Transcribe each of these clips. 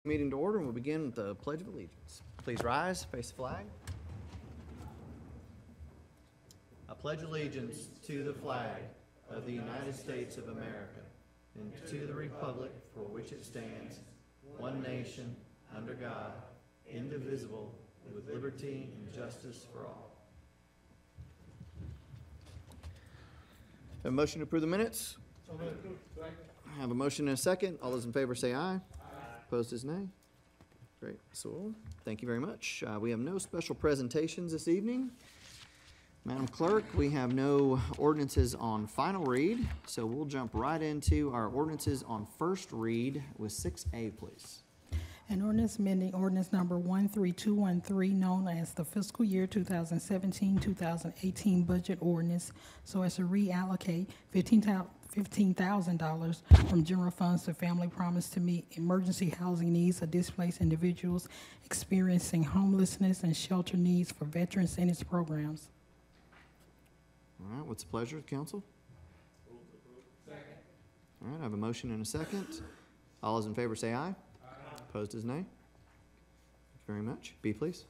Meeting to order, and we'll begin with the Pledge of Allegiance. Please rise, face the flag. I pledge allegiance to the flag of the United States of America and to the republic for which it stands, one nation, under God, indivisible, with liberty and justice for all. Have a motion to approve the minutes? I have a motion and a second. All those in favor say aye. Opposed is nay. Great. So, thank you very much. We have no special presentations this evening. Madam Clerk, we have no ordinances on final read, so we'll jump right into our ordinances on first read with 6A, please. An ordinance amending ordinance number 13213, known as the fiscal year 2017-2018 budget ordinance, so as to reallocate $15,000 from general funds to Family Promise to meet emergency housing needs of displaced individuals experiencing homelessness and shelter needs for veterans in its programs. All right, what's the pleasure of the council? Second. All right, I have a motion and a second. All those in favor say aye. Opposed is nay. Thank you very much. B, please.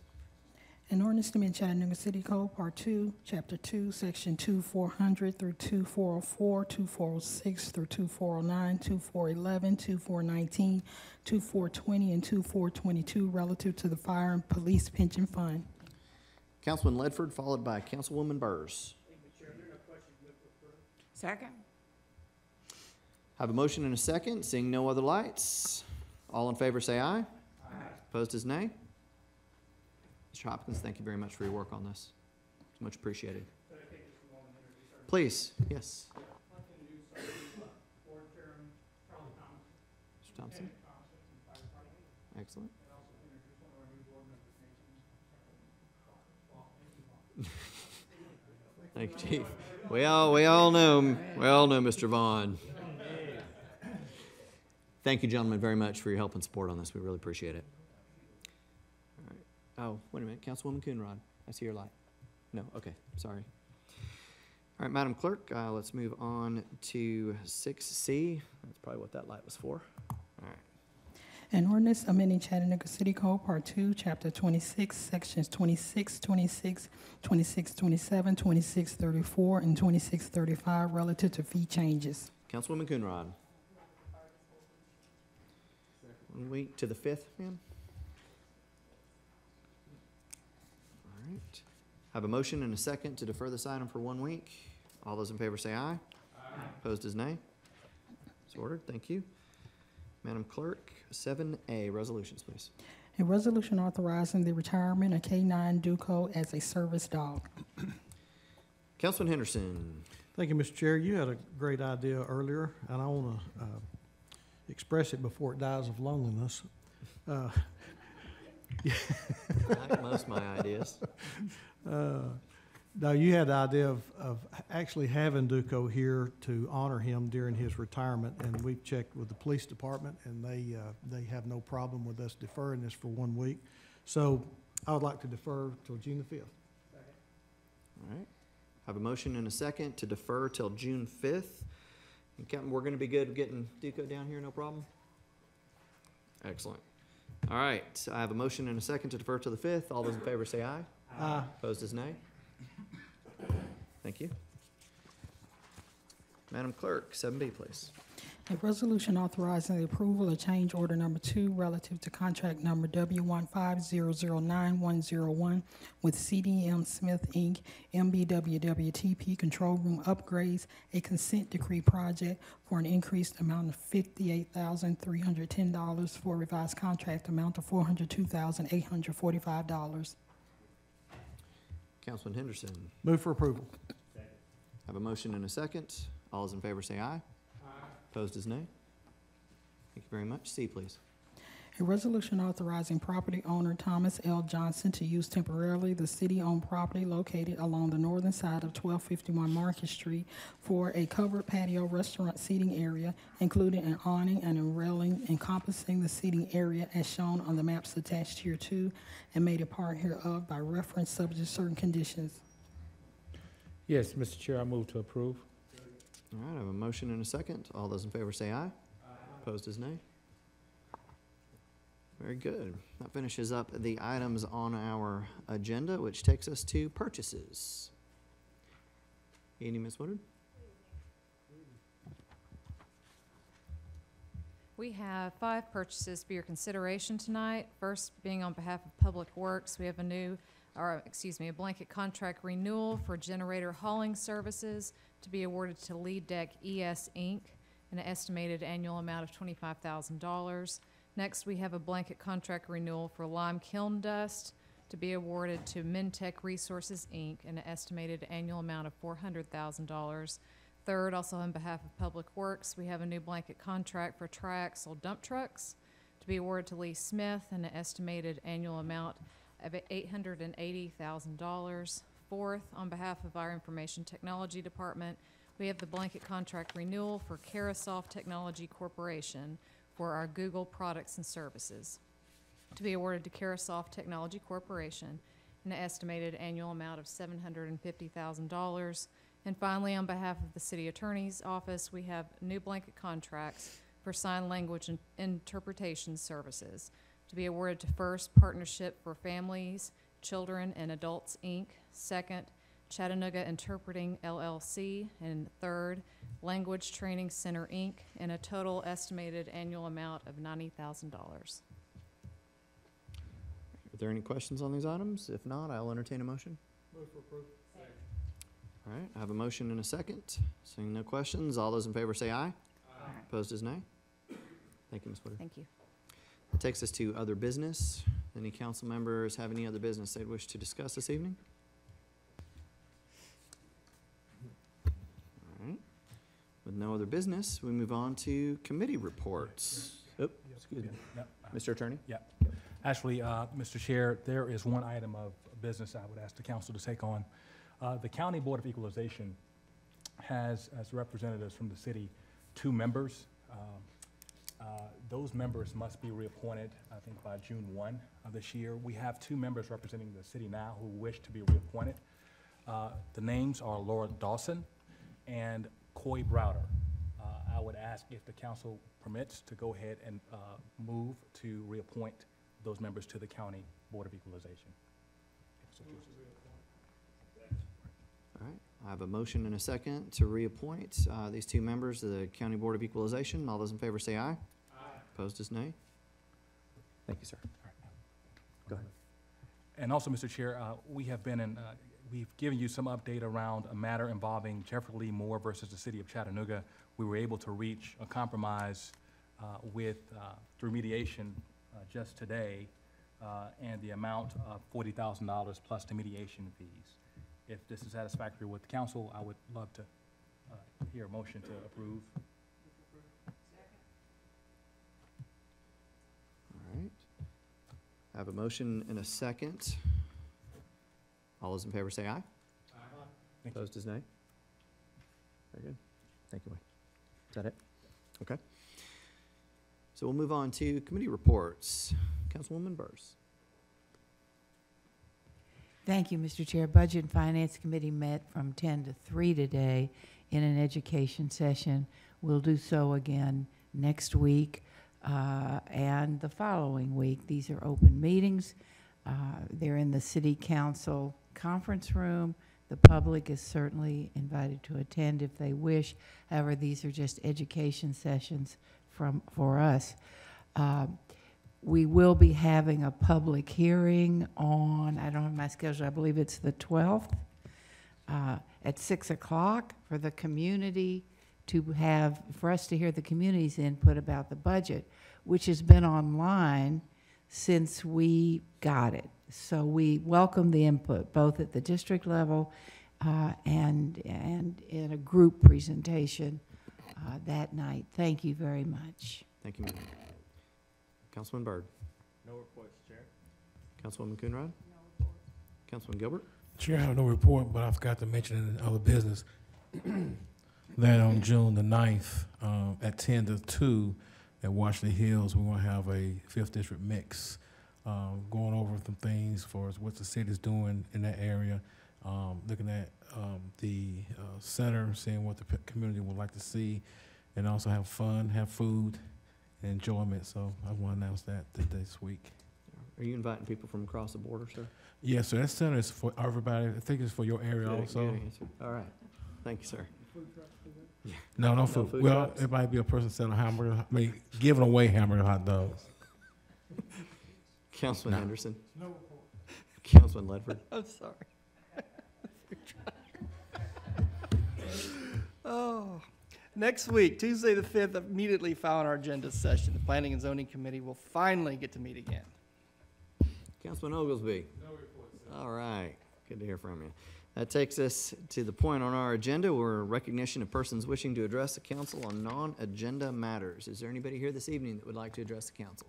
An ordinance to amend Chattanooga City Code, Part 2, Chapter 2, Section 2400 through 2404, 2406 through 2409, 2411, 2419, 2420, and 2422 relative to the Fire and Police Pension Fund. Councilman Ledford, followed by Councilwoman Burrs. Second. I have a motion and a second. Seeing no other lights. All in favor say aye. Aye. Opposed is nay. Mr. Hopkins, thank you very much for your work on this. It's much appreciated. Please, yes. Mr. Thompson. Excellent. Thank you, Chief. We all know Mr. Vaughn. Thank you, gentlemen, very much for your help and support on this. We really appreciate it. All right. Oh, wait a minute. Councilwoman Coonrod, I see your light. No? Okay. Sorry. All right, Madam Clerk, let's move on to 6C. That's probably what that light was for. All right. An ordinance amending Chattanooga City Code, Part 2, Chapter 26, Sections 2626, 2627, 2634, and 2635 relative to fee changes. Councilwoman Coonrod. 1 week to the 5th, ma'am. All right. Have a motion and a second to defer this item for 1 week. All those in favor say aye. Aye. Opposed is nay. It's ordered. Thank you. Madam Clerk, 7A, resolutions, please. A resolution authorizing the retirement of K9 Duco as a service dog. Councilman Henderson. Thank you, Mr. Chair. You had a great idea earlier, and I want to express it before it dies of loneliness. Like most of my ideas. No, you had the idea of actually having Duco here to honor him during his retirement, and we've checked with the police department, and they have no problem with us deferring this for 1 week. So I would like to defer till June the 5th. All right. Have a motion and a second to defer till June 5th. And Captain, we're going to be good getting Duco down here, no problem? Excellent. All right. I have a motion and a second to defer till the 5th. All those in favor say aye. Aye. Opposed is nay. Thank you. Madam Clerk, 7B, please. A resolution authorizing the approval of change order number 2 relative to contract number W1500901 with CDM Smith, Inc., MBWWTP Control Room Upgrades, a consent decree project for an increased amount of $58,310 for a revised contract amount of $402,845. Councilman Henderson. Move for approval. Have a motion and a second. All those in favor say aye. Aye. Opposed is nay. Thank you very much. C, please. A resolution authorizing property owner Thomas L. Johnson to use temporarily the city-owned property located along the northern side of 1251 Market Street for a covered patio restaurant seating area, including an awning and a railing encompassing the seating area as shown on the maps attached here to and made a part hereof by reference subject to certain conditions. Yes, Mr. Chair, I move to approve. All right, I have a motion and a second. All those in favor say aye. Aye. Opposed is nay. Very good. That finishes up the items on our agenda, which takes us to purchases. Any, Ms. Woodard? We have 5 purchases for your consideration tonight. First, being on behalf of Public Works, we have a blanket contract renewal for generator hauling services to be awarded to Lead Deck ES Inc. an estimated annual amount of $25,000. Next, we have a blanket contract renewal for lime kiln dust to be awarded to Mintech Resources Inc. an estimated annual amount of $400,000. Third, also on behalf of Public Works, we have a new blanket contract for triaxle dump trucks to be awarded to Lee Smith an estimated annual amount of $880,000. Fourth, on behalf of our Information Technology Department, we have the blanket contract renewal for Carasoft Technology Corporation for our Google products and services to be awarded to Carasoft Technology Corporation an estimated annual amount of $750,000. And finally, on behalf of the City Attorney's Office, we have new blanket contracts for sign language and interpretation services to be awarded to First, Partnership for Families, Children, and Adults, Inc., second, Chattanooga Interpreting LLC, and third, Language Training Center, Inc., and a total estimated annual amount of $90,000. Are there any questions on these items? If not, I'll entertain a motion. Move for approval. All right, I have a motion and a second. Seeing no questions, all those in favor say aye. Aye. Opposed is nay. Thank you, Ms. Woodard. Thank you. That takes us to other business. Any council members have any other business they'd wish to discuss this evening? All right. With no other business, we move on to committee reports. Oh, excuse me. Yep. Mr. Attorney? Actually, Mr. Chair, there is one item of business I would ask the council to take on. The County Board of Equalization has, as representatives from the city, 2 members. Those members must be reappointed, I think, by June 1 of this year. We have 2 members representing the city now who wish to be reappointed. The names are Laura Dawson and Coy Browder. I would ask if the council permits to go ahead and move to reappoint those members to the County Board of Equalization. All right, I have a motion and a second to reappoint these 2 members to the County Board of Equalization. All those in favor say aye. Aye. Opposed is nay. Thank you, sir. Go ahead. And also, Mr. Chair, we have been in, we've given you some update around a matter involving Jeffrey Lee Moore versus the city of Chattanooga. We were able to reach a compromise through mediation just today, and the amount of $40,000 plus the mediation fees. If this is satisfactory with the council, I would love to hear a motion to approve. All right. I have a motion and a second. All those in favor say aye. Thank you. Opposed is nay. Very good. Thank you, Wayne. Is that it? Okay. So we'll move on to committee reports. Councilwoman Burrs. Thank you, Mr. Chair. Budget and Finance Committee met from 10 to 3 today in an education session. We'll do so again next week and the following week. These are open meetings. They're in the City Council conference room. The public is certainly invited to attend if they wish. However, these are just education sessions for us. We will be having a public hearing on, I don't have my schedule, I believe it's the 12th, at 6 o'clock for the community for us to hear the community's input about the budget, which has been online since we got it. So we welcome the input, both at the district level and in a group presentation that night. Thank you very much. Thank you, ma'am. Councilman Byrd. No reports, Chair. Councilwoman Coonrod. No report. Councilman Gilbert. Chair, I have no report, but I forgot to mention in other business that on June the 9th, at 10 to 2 at Washington Hills, we want to have a 5th District mix, going over some things for what the city's doing in that area, looking at the center, seeing what the community would like to see, and also have fun, have food, enjoyment. So I want to announce that this week. Are you inviting people from across the border, sir? Yes, sir. That center is for everybody. I think it's for your area Good also. answer. All right. Thank you, sir. No food. food Well, trucks? it might be a person selling hamburger. I mean, giving away hamburger hot dogs. Councilman No. Henderson? No. Councilman Ledford? I'm sorry. Oh, next week, Tuesday the 5th, immediately following our agenda session, the Planning and Zoning Committee will finally get to meet again. Councilman Oglesby? No report, sir. All right. Good to hear from you. That takes us to the point on our agenda where recognition of persons wishing to address the council on non-agenda matters. Is there anybody here this evening that would like to address the council?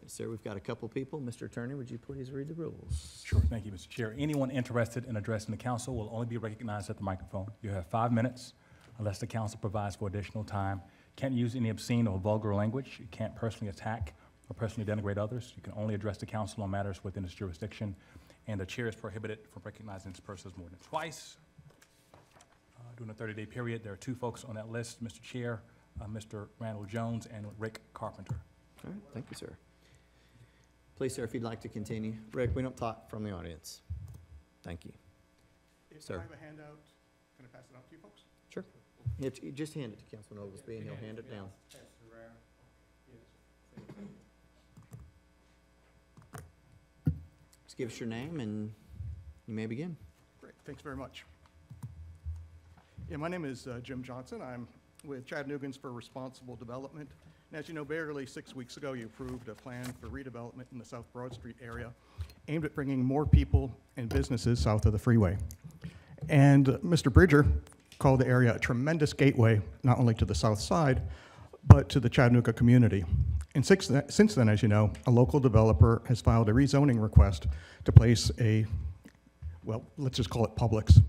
Yes, sir. We've got a couple people. Mr. Attorney, would you please read the rules? Sure, thank you, Mr. Chair. Anyone interested in addressing the council will only be recognized at the microphone. You have 5 minutes unless the council provides for additional time. Can't use any obscene or vulgar language. You can't personally attack or personally denigrate others. You can only address the council on matters within its jurisdiction, and the chair is prohibited from recognizing this person more than twice. During a 30-day period, there are 2 folks on that list, Mr. Chair, Mr. Randall Jones and Rick Carpenter. All right. Thank you, sir. Please, sir, if you'd like to continue. Rick, we don't talk from the audience. Thank you. Sir. If I have a handout, can I pass it out to you folks? Sure. You just hand it to Councilman Oglesby and he'll hand it down. Just give us your name and you may begin. Great, thanks very much. Yeah, my name is Jim Johnson. I'm with Chattanoogan's for Responsible Development. And as you know, barely 6 weeks ago, you approved a plan for redevelopment in the South Broad Street area aimed at bringing more people and businesses south of the freeway. And Mr. Bridger called the area a tremendous gateway, not only to the south side, but to the Chattanooga community. And since then, as you know, a local developer has filed a rezoning request to place a, well, let's just call it Publix,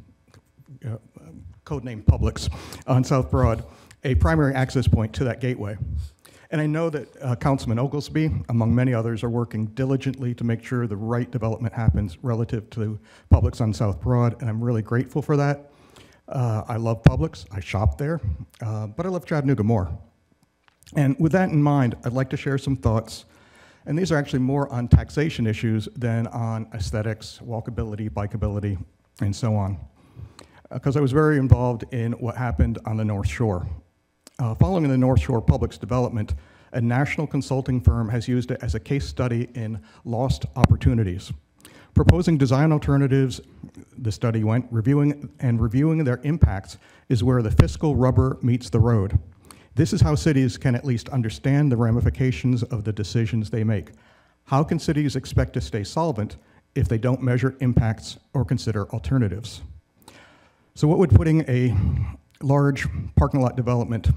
codename Publix, on South Broad, a primary access point to that gateway. And I know that Councilman Oglesby, among many others, are working diligently to make sure the right development happens relative to Publix on South Broad, and I'm really grateful for that. I love Publix, I shop there, but I love Chattanooga more. And with that in mind, I'd like to share some thoughts, and these are actually more on taxation issues than on aesthetics, walkability, bikeability, and so on. Because I was very involved in what happened on the North Shore. Following the North Shore Publix development, a national consulting firm has used it as a case study in lost opportunities. Proposing design alternatives, the study went, reviewing their impacts is where the fiscal rubber meets the road. This is how cities can at least understand the ramifications of the decisions they make. How can cities expect to stay solvent if they don't measure impacts or consider alternatives? So what would putting a large parking lot development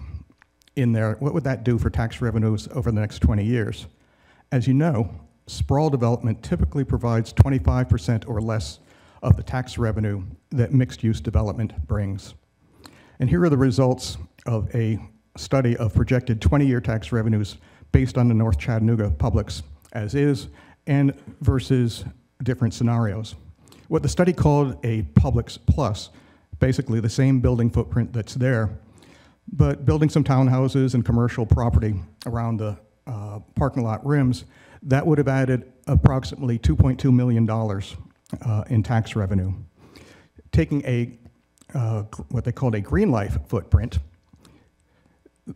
in there, what would that do for tax revenues over the next 20 years? As you know, sprawl development typically provides 25% or less of the tax revenue that mixed-use development brings. And here are the results of a study of projected 20-year tax revenues based on the North Chattanooga Publix as is and versus different scenarios. What the study called a Publix Plus, basically the same building footprint that's there, but building some townhouses and commercial property around the parking lot rims, that would have added approximately $2.2 million in tax revenue. Taking a what they called a Green Life footprint,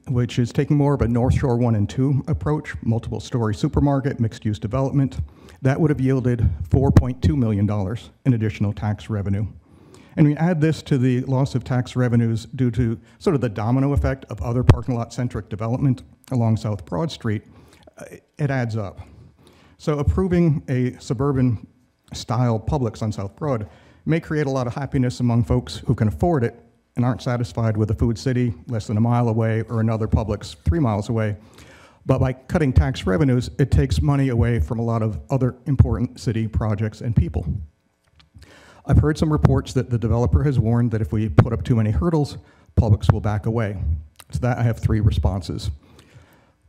which is taking more of a North Shore 1 and 2 approach, multiple story supermarket, mixed use development, that would have yielded $4.2 million in additional tax revenue. And we add this to the loss of tax revenues due to sort of the domino effect of other parking lot-centric development along South Broad Street, it adds up. So approving a suburban-style Publix on South Broad may create a lot of happiness among folks who can afford it and aren't satisfied with a Food City less than a mile away or another Publix 3 miles away. But by cutting tax revenues, it takes money away from a lot of other important city projects and people. I've heard some reports that the developer has warned that if we put up too many hurdles, Publix will back away. To that, I have 3 responses.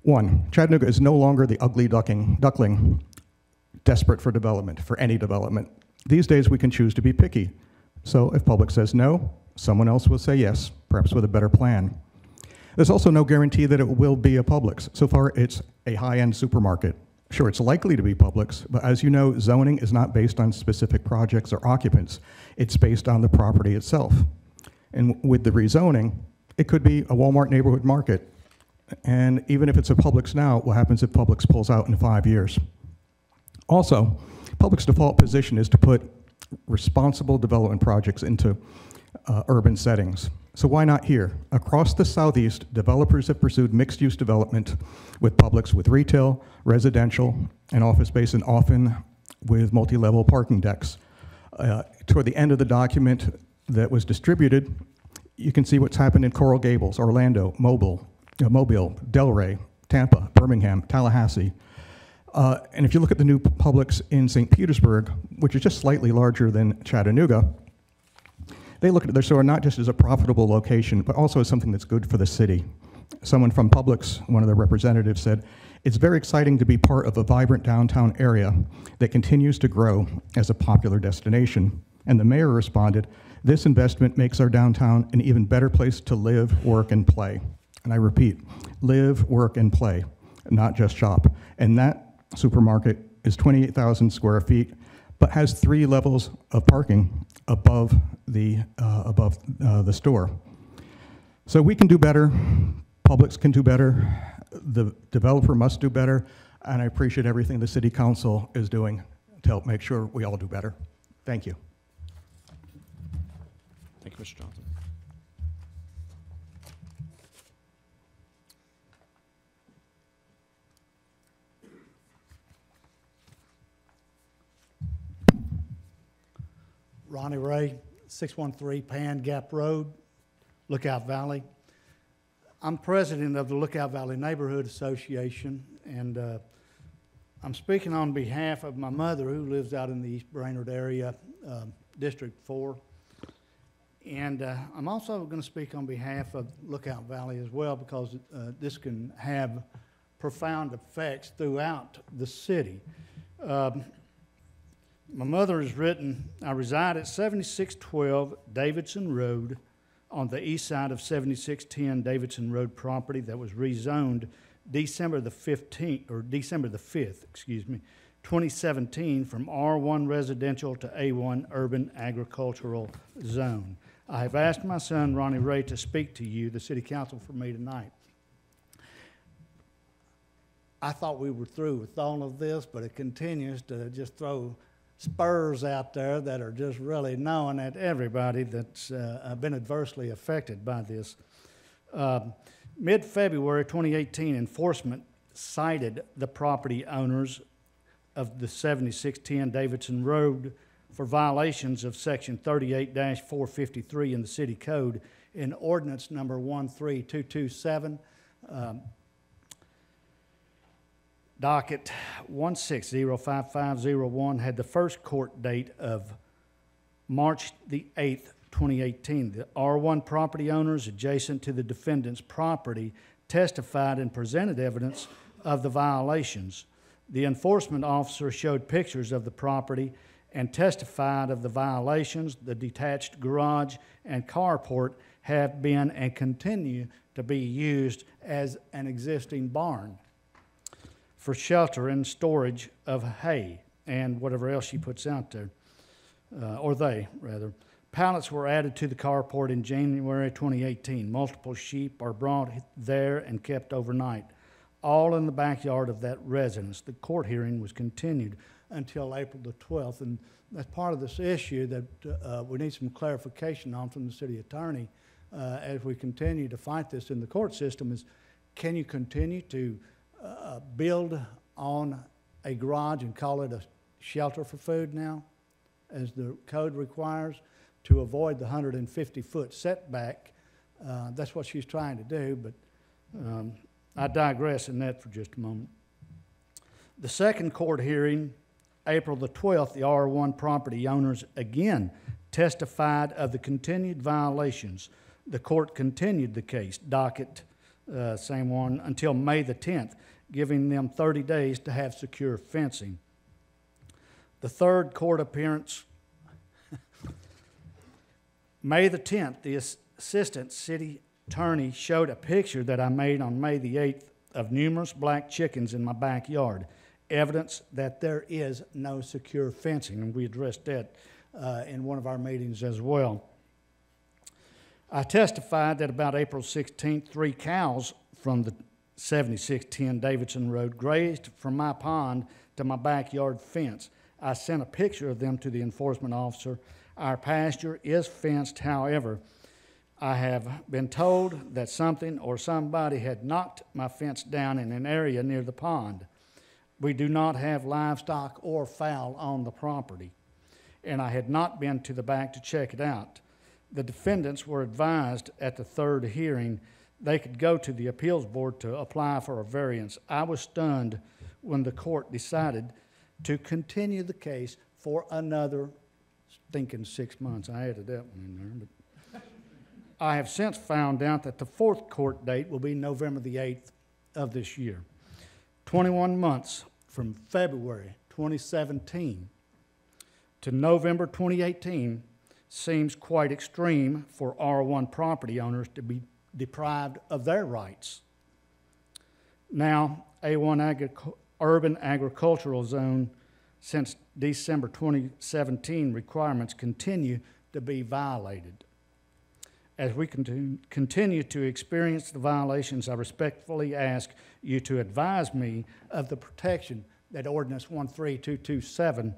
1, Chattanooga is no longer the ugly duckling, desperate for development, for any development. These days, we can choose to be picky. So if Publix says no, someone else will say yes, perhaps with a better plan. There's also no guarantee that it will be a Publix. So far, it's a high-end supermarket. Sure, it's likely to be Publix, but as you know, zoning is not based on specific projects or occupants. It's based on the property itself. And with the rezoning, it could be a Walmart neighborhood market. And even if it's a Publix now, what happens if Publix pulls out in 5 years? Also, Publix default position is to put responsible development projects into urban settings. So why not here? Across the southeast, developers have pursued mixed-use development with Publix, with retail, residential, and office space, and often with multi-level parking decks. Toward the end of the document that was distributed, you can see what's happened in Coral Gables, Orlando, Mobile, Delray, Tampa, Birmingham, Tallahassee. And if you look at the new Publix in St. Petersburg, which is just slightly larger than Chattanooga, they look at their store not just as a profitable location, but also as something that's good for the city. Someone from Publix, one of their representatives, said, "It's very exciting to be part of a vibrant downtown area that continues to grow as a popular destination." And the mayor responded, "This investment makes our downtown an even better place to live, work, and play." And I repeat, live, work, and play, not just shop. And that supermarket is 28,000 square feet, but has 3 levels of parking above the store. So we can do better. Publix can do better. The developer must do better. And I appreciate everything the city council is doing to help make sure we all do better. Thank you. Thank you, Mr. Johnson. Ronnie Ray, 613 Pan Gap Road, Lookout Valley. I'm president of the Lookout Valley Neighborhood Association, and I'm speaking on behalf of my mother, who lives out in the East Brainerd area, District 4. And I'm also going to speak on behalf of Lookout Valley as well, because this can have profound effects throughout the city. My mother has written, "I reside at 7612 Davidson Road on the east side of 7610 Davidson Road property that was rezoned December the 5th, 2017 from R1 residential to A1 urban agricultural zone. I have asked my son, Ronnie Ray, to speak to you, the city council, for me tonight." I thought we were through with all of this, but it continues to just throw spurs out there that are just really gnawing at everybody that's been adversely affected by this. Mid-February 2018, enforcement cited the property owners of the 7610 Davidson Road for violations of Section 38-453 in the City Code in Ordinance Number 13227. Docket 1605501 had the first court date of March the 8th, 2018. The R1 property owners adjacent to the defendant's property testified and presented evidence of the violations. The enforcement officer showed pictures of the property and testified of the violations. The detached garage and carport have been and continue to be used as an existing barn for shelter and storage of hay and whatever else she puts out there, or they, rather. Pallets were added to the carport in January 2018. Multiple sheep are brought there and kept overnight, all in the backyard of that residence. The court hearing was continued until April the 12th, and that's part of this issue that we need some clarification on from the city attorney as we continue to fight this in the court system is, can you continue to build on a garage and call it a shelter for food now, as the code requires, to avoid the 150-foot setback? That's what she's trying to do, but I digress in that for just a moment. The second court hearing, April the 12th, the R1 property owners again testified of the continued violations. The court continued the case, docket same one, until May the 10th, giving them 30 days to have secure fencing. The third court appearance, May the 10th, the assistant city attorney showed a picture that I made on May the 8th of numerous black chickens in my backyard, evidence that there is no secure fencing, and we addressed that in one of our meetings as well. I testified that about April 16th, 3 cows from the 7610 Davidson Road grazed from my pond to my backyard fence. I sent a picture of them to the enforcement officer. Our pasture is fenced, however, I have been told that something or somebody had knocked my fence down in an area near the pond. We do not have livestock or fowl on the property, and I had not been to the back to check it out. The defendants were advised at the third hearing they could go to the appeals board to apply for a variance. I was stunned when the court decided to continue the case for another stinking 6 months. I added that one in there, but I have since found out that the fourth court date will be November the 8th of this year. 21 months from February 2017 to November 2018 seems quite extreme for R1 property owners to be deprived of their rights. Now, A1 urban agricultural zone since December 2017 requirements continue to be violated. As we continue to experience the violations, I respectfully ask you to advise me of the protection that Ordinance 13227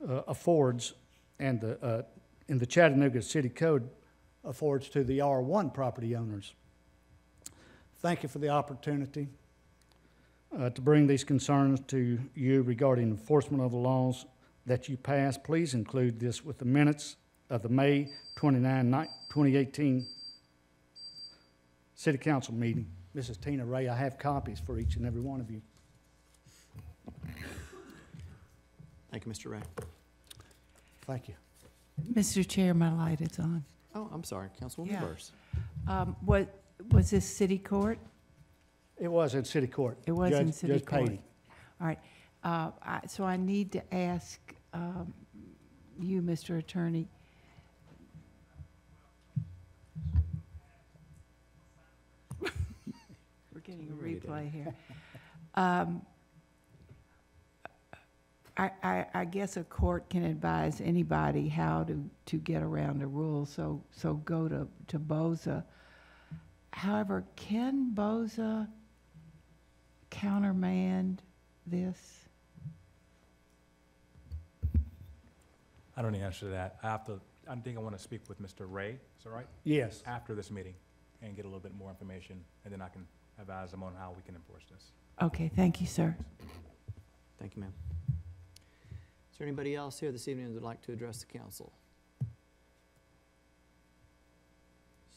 affords and in the Chattanooga City Code affords to the R1 property owners. Thank you for the opportunity to bring these concerns to you regarding enforcement of the laws that you pass. Please include this with the minutes of the May 29, 2018 City Council meeting. Mrs. Tina Ray, I have copies for each and every one of you. Thank you, Mr. Ray. Thank you. Mr. Chair, my light is on. Oh, I'm sorry, Councilwoman Yeah. Burrs. What, was this city court? It was in City Court. It was in Judge city court. Patey. All right. So I need to ask you, Mr. Attorney. We're getting a replay here. I guess a court can advise anybody how to get around a rule, so go to BOZA. However, can BOZA countermand this? I don't know the answer to that. I think I want to speak with Mr. Ray, is that right? Yes. After this meeting, and get a little bit more information, and then I can advise them on how we can enforce this. Okay, thank you, sir. Thank you, ma'am. Is there anybody else here this evening that would like to address the council?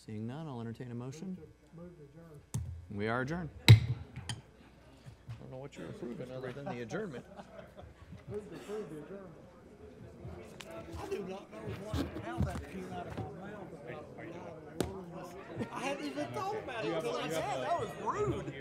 Seeing none, I'll entertain a motion. We are adjourned. I don't know what you're approving other than the adjournment. I do not know how that came out of my mouth. I hadn't even thought about it until I said that was rude.